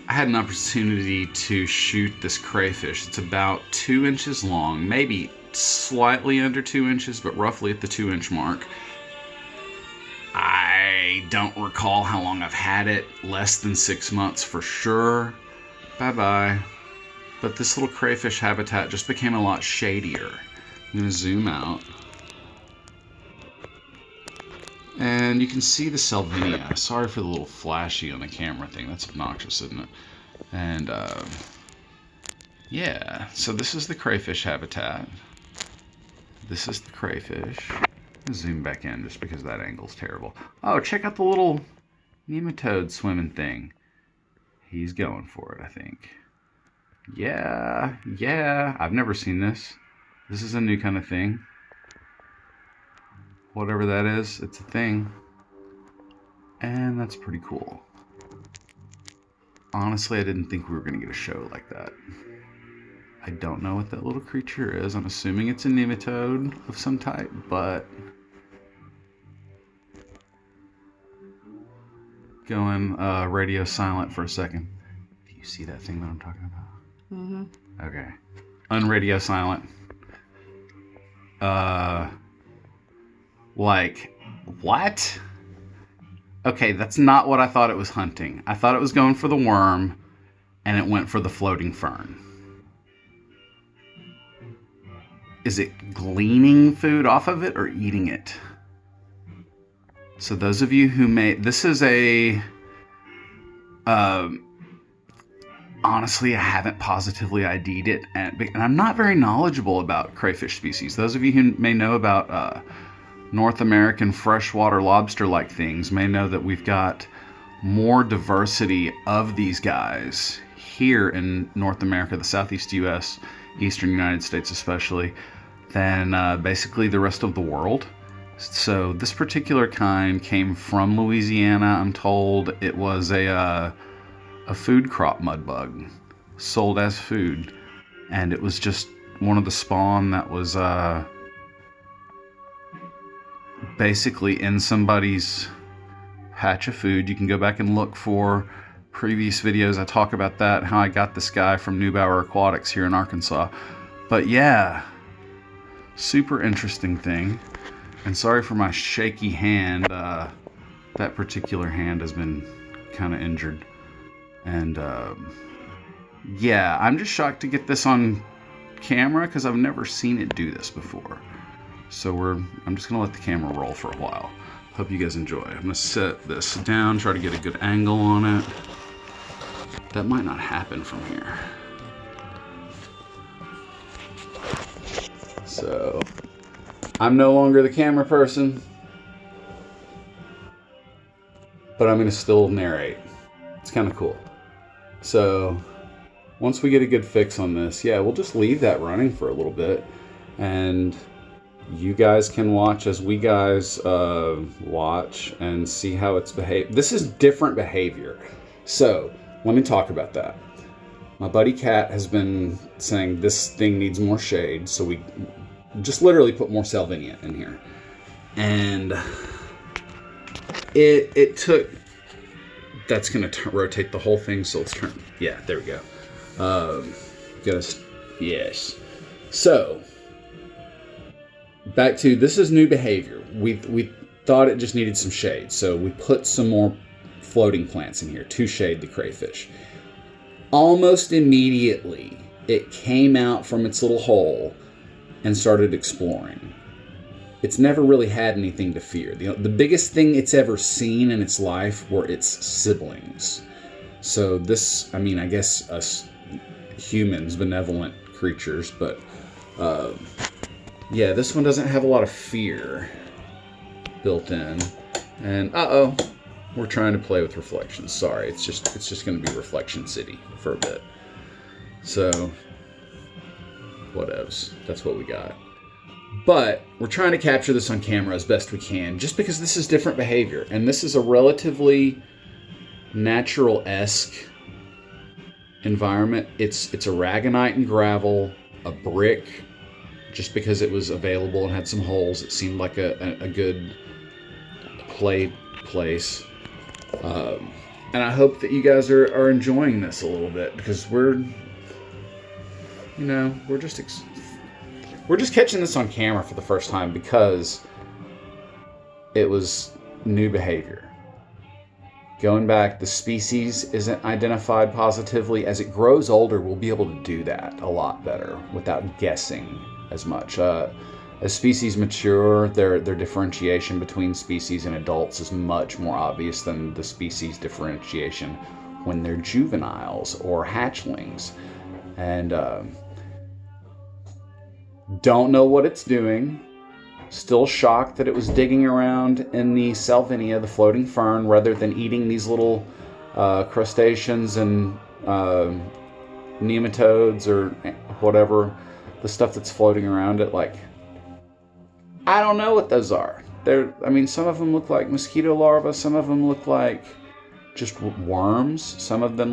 I had an opportunity to shoot this crayfish. It's about 2 inches long, maybe slightly under 2 inches, but roughly at the 2-inch mark. I don't recall how long I've had it, less than 6 months for sure. Bye-bye. But this little crayfish habitat just became a lot shadier. I'm going to zoom out. And you can see the salvinia. Sorry for the little flashy on the camera thing. That's obnoxious, isn't it? And, yeah. So this is the crayfish habitat. This is the crayfish. I'll zoom back in just because that angle's terrible. Oh, check out the little nematode swimming thing. He's going for it, I think. Yeah. I've never seen this. This is a new kind of thing. Whatever that is, it's a thing. And that's pretty cool. Honestly, I didn't think we were going to get a show like that. I don't know what that little creature is. I'm assuming it's a nematode of some type, but... Going radio silent for a second. Do you see that thing that I'm talking about? Mm-hmm. Okay. Unradio silent. Like, what? Okay, that's not what I thought it was hunting. I thought it was going for the worm, and it went for the floating fern. Is it gleaning food off of it or eating it? So those of you who may... This is a... honestly, I haven't positively ID'd it, and I'm not very knowledgeable about crayfish species. Those of you who may know about... North American freshwater lobster-like things may know that we've got more diversity of these guys here in North America, the Southeast U.S., Eastern United States especially, than basically the rest of the world. So this particular kind came from Louisiana, I'm told. It was a food crop mud bug, sold as food, and it was just one of the spawn that was... basically in somebody's patch of food. You can go back and look for previous videos. I talk about that, how I got this guy from Neubauer Aquatics here in Arkansas. But yeah, super interesting thing. And sorry for my shaky hand. That particular hand has been kind of injured. And yeah, I'm just shocked to get this on camera because I've never seen it do this before. So I'm just going to let the camera roll for a while. Hope you guys enjoy. I'm going to set this down, try to get a good angle on it. That might not happen from here. So, I'm no longer the camera person, but I'm going to still narrate. It's kind of cool. So, once we get a good fix on this, yeah, we'll just leave that running for a little bit. And... you guys can watch as we guys watch and see how it's behaved. This is different behavior. So, let me talk about that. My buddy Kat has been saying this thing needs more shade, so we just literally put more salvinia in here. And it took... That's going to rotate the whole thing, so let's turn... Yeah, there we go. Yes. So... back to, this is new behavior. We thought it just needed some shade, so we put some more floating plants in here to shade the crayfish. Almost immediately, it came out from its little hole and started exploring. It's never really had anything to fear. The biggest thing it's ever seen in its life were its siblings. So this, I mean, I guess us humans, benevolent creatures, but... yeah, this one doesn't have a lot of fear built in. And we're trying to play with reflections. Sorry, it's just going to be Reflection City for a bit. So, whatevs. That's what we got. But we're trying to capture this on camera as best we can, just because this is different behavior, and this is a relatively natural-esque environment. It's a ragonite and gravel, a brick. Just because it was available and had some holes, it seemed like a good place. And I hope that you guys are enjoying this a little bit, because we're just catching this on camera for the first time because it was new behavior. Going back, the species isn't identified positively. As it grows older, we'll be able to do that a lot better without guessing as much. As species mature, their differentiation between species and adults is much more obvious than the species differentiation when they're juveniles or hatchlings. And don't know what it's doing. Still shocked that it was digging around in the Salvinia, the floating fern, rather than eating these little crustaceans and nematodes or whatever, the stuff that's floating around it. Like, I don't know what those are. Some of them look like mosquito larvae, some of them look like just worms, some of them